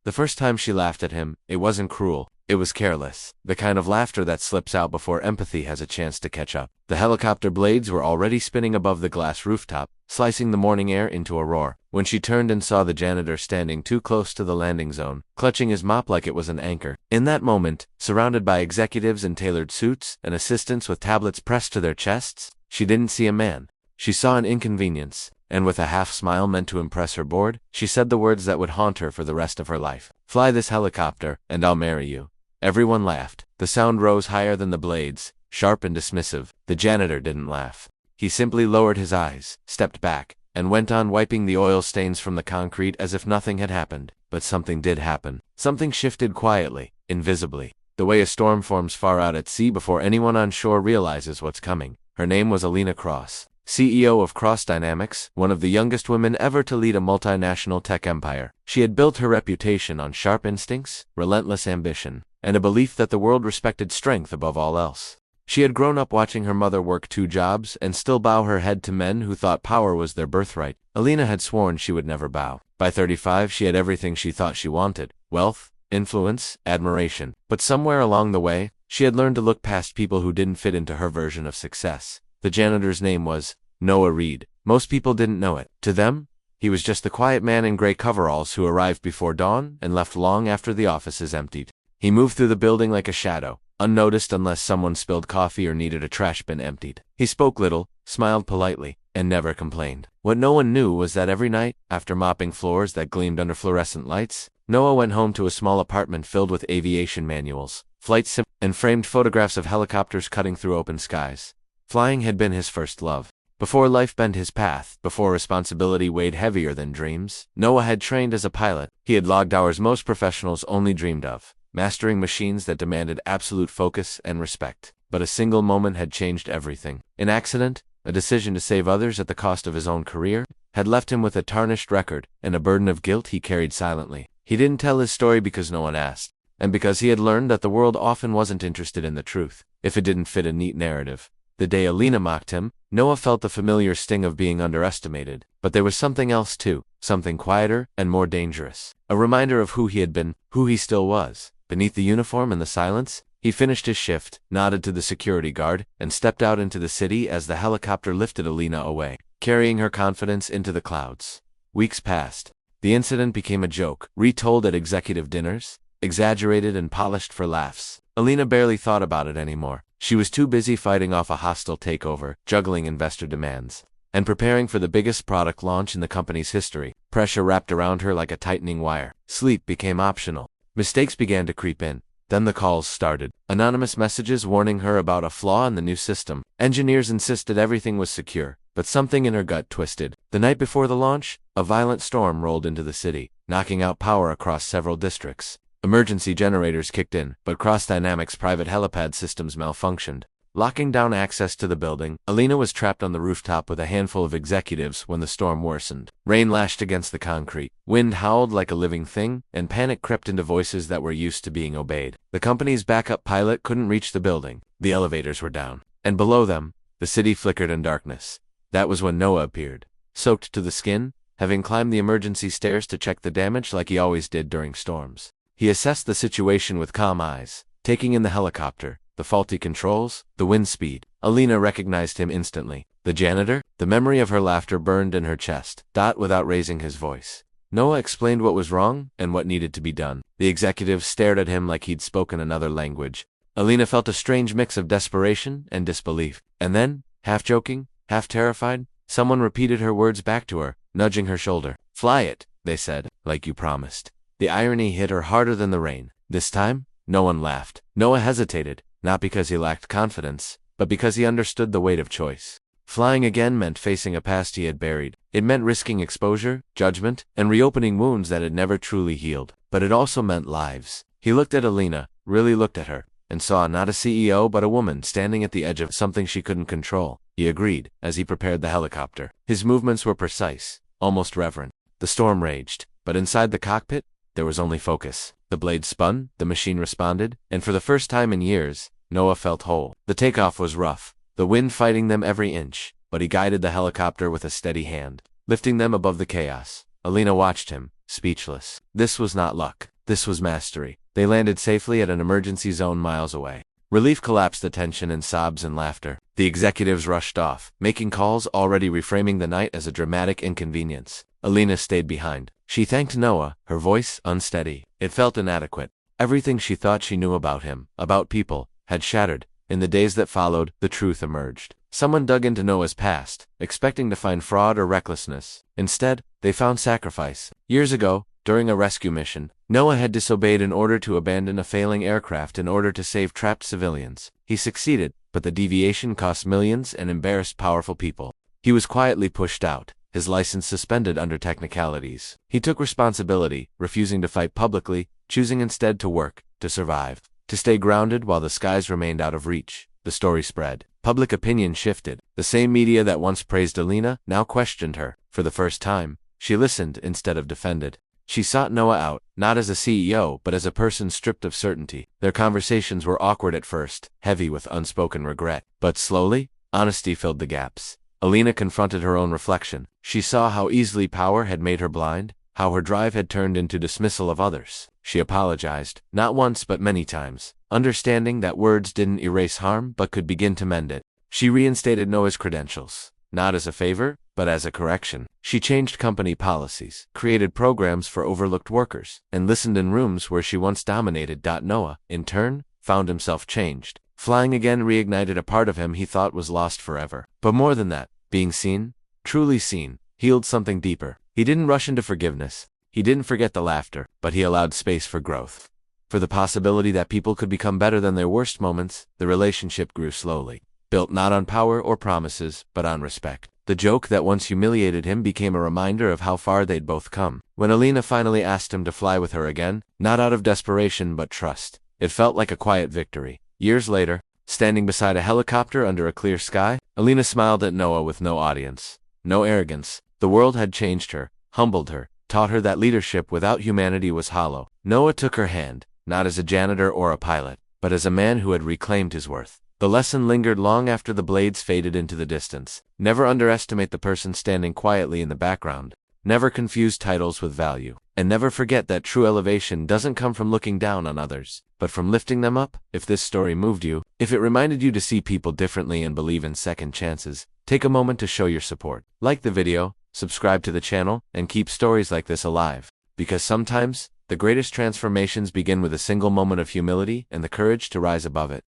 The first time she laughed at him, it wasn't cruel. It was careless, the kind of laughter that slips out before empathy has a chance to catch up. The helicopter blades were already spinning above the glass rooftop, slicing the morning air into a roar, when she turned and saw the janitor standing too close to the landing zone, clutching his mop like it was an anchor. In that moment, surrounded by executives in tailored suits and assistants with tablets pressed to their chests, she didn't see a man. She saw an inconvenience, and with a half-smile meant to impress her board, she said the words that would haunt her for the rest of her life. "Fly this helicopter, and I'll marry you." Everyone laughed. The sound rose higher than the blades, sharp and dismissive. The janitor didn't laugh. He simply lowered his eyes, stepped back, and went on wiping the oil stains from the concrete as if nothing had happened. But something did happen. Something shifted quietly, invisibly, the way a storm forms far out at sea before anyone on shore realizes what's coming. Her name was Alina Cross, CEO of Cross Dynamics, one of the youngest women ever to lead a multinational tech empire. She had built her reputation on sharp instincts, relentless ambition, and a belief that the world respected strength above all else. She had grown up watching her mother work 2 jobs and still bow her head to men who thought power was their birthright. Alina had sworn she would never bow. By 35, she had everything she thought she wanted: wealth, influence, admiration. But somewhere along the way, she had learned to look past people who didn't fit into her version of success. The janitor's name was Noah Reed. Most people didn't know it. To them, he was just the quiet man in gray coveralls who arrived before dawn and left long after the offices emptied. He moved through the building like a shadow, unnoticed unless someone spilled coffee or needed a trash bin emptied. He spoke little, smiled politely, and never complained. What no one knew was that every night, after mopping floors that gleamed under fluorescent lights, Noah went home to a small apartment filled with aviation manuals, flight sims, and framed photographs of helicopters cutting through open skies. Flying had been his first love. Before life bent his path, before responsibility weighed heavier than dreams, Noah had trained as a pilot. He had logged hours most professionals only dreamed of, mastering machines that demanded absolute focus and respect. But a single moment had changed everything. An accident, a decision to save others at the cost of his own career, had left him with a tarnished record and a burden of guilt he carried silently. He didn't tell his story because no one asked, and because he had learned that the world often wasn't interested in the truth, if it didn't fit a neat narrative. The day Alina mocked him, Noah felt the familiar sting of being underestimated. But there was something else too, something quieter and more dangerous. A reminder of who he had been, who he still was. Beneath the uniform and the silence, he finished his shift, nodded to the security guard, and stepped out into the city as the helicopter lifted Alina away, carrying her confidence into the clouds. Weeks passed. The incident became a joke, retold at executive dinners, exaggerated and polished for laughs. Alina barely thought about it anymore. She was too busy fighting off a hostile takeover, juggling investor demands, and preparing for the biggest product launch in the company's history. Pressure wrapped around her like a tightening wire. Sleep became optional. Mistakes began to creep in. Then the calls started. Anonymous messages warning her about a flaw in the new system. Engineers insisted everything was secure, but something in her gut twisted. The night before the launch, a violent storm rolled into the city, knocking out power across several districts. Emergency generators kicked in, but Cross Dynamics' private helipad systems malfunctioned, locking down access to the building. Alina was trapped on the rooftop with a handful of executives when the storm worsened. Rain lashed against the concrete, wind howled like a living thing, and panic crept into voices that were used to being obeyed. The company's backup pilot couldn't reach the building. The elevators were down, and below them, the city flickered in darkness. That was when Noah appeared, soaked to the skin, having climbed the emergency stairs to check the damage like he always did during storms. He assessed the situation with calm eyes, taking in the helicopter, the faulty controls, the wind speed. Alina recognized him instantly. The janitor? The memory of her laughter burned in her chest. Without raising his voice, Noah explained what was wrong and what needed to be done. The executive stared at him like he'd spoken another language. Alina felt a strange mix of desperation and disbelief. And then, half joking, half terrified, someone repeated her words back to her, nudging her shoulder. "Fly it," they said, "like you promised." The irony hit her harder than the rain. This time, no one laughed. Noah hesitated, not because he lacked confidence, but because he understood the weight of choice. Flying again meant facing a past he had buried. It meant risking exposure, judgment, and reopening wounds that had never truly healed. But it also meant lives. He looked at Alina, really looked at her, and saw not a CEO but a woman standing at the edge of something she couldn't control. He agreed, as he prepared the helicopter. His movements were precise, almost reverent. The storm raged, but inside the cockpit, there was only focus. The blade spun, the machine responded, and for the first time in years, Noah felt whole. The takeoff was rough, the wind fighting them every inch, but he guided the helicopter with a steady hand, lifting them above the chaos. Alina watched him, speechless. This was not luck. This was mastery. They landed safely at an emergency zone miles away. Relief collapsed the tension in sobs and laughter. The executives rushed off, making calls, already reframing the night as a dramatic inconvenience. Alina stayed behind. She thanked Noah, her voice unsteady. It felt inadequate. Everything she thought she knew about him, about people, had shattered. In the days that followed, the truth emerged. Someone dug into Noah's past, expecting to find fraud or recklessness. Instead, they found sacrifice. Years ago, during a rescue mission, Noah had disobeyed in order to abandon a failing aircraft in order to save trapped civilians. He succeeded, but the deviation cost millions and embarrassed powerful people. He was quietly pushed out, his license suspended under technicalities. He took responsibility, refusing to fight publicly, choosing instead to work, to survive, to stay grounded while the skies remained out of reach. The story spread. Public opinion shifted. The same media that once praised Alina now questioned her. For the first time, she listened instead of defended. She sought Noah out, not as a CEO, but as a person stripped of certainty. Their conversations were awkward at first, heavy with unspoken regret. But slowly, honesty filled the gaps. Alina confronted her own reflection. She saw how easily power had made her blind, how her drive had turned into dismissal of others. She apologized, not once but many times, understanding that words didn't erase harm but could begin to mend it. She reinstated Noah's credentials, not as a favor, but as a correction. She changed company policies, created programs for overlooked workers, and listened in rooms where she once dominated. Noah, in turn, found himself changed. Flying again reignited a part of him he thought was lost forever. But more than that, being seen, truly seen, healed something deeper. He didn't rush into forgiveness. He didn't forget the laughter, but he allowed space for growth. For the possibility that people could become better than their worst moments. The relationship grew slowly, built not on power or promises, but on respect. The joke that once humiliated him became a reminder of how far they'd both come. When Alina finally asked him to fly with her again, not out of desperation but trust, it felt like a quiet victory. Years later, standing beside a helicopter under a clear sky, Alina smiled at Noah with no audience, no arrogance. The world had changed her, humbled her, taught her that leadership without humanity was hollow. Noah took her hand, not as a janitor or a pilot, but as a man who had reclaimed his worth. The lesson lingered long after the blades faded into the distance. Never underestimate the person standing quietly in the background. Never confuse titles with value. And never forget that true elevation doesn't come from looking down on others, but from lifting them up. If this story moved you, if it reminded you to see people differently and believe in second chances, take a moment to show your support. Like the video, subscribe to the channel, and keep stories like this alive. Because sometimes, the greatest transformations begin with a single moment of humility and the courage to rise above it.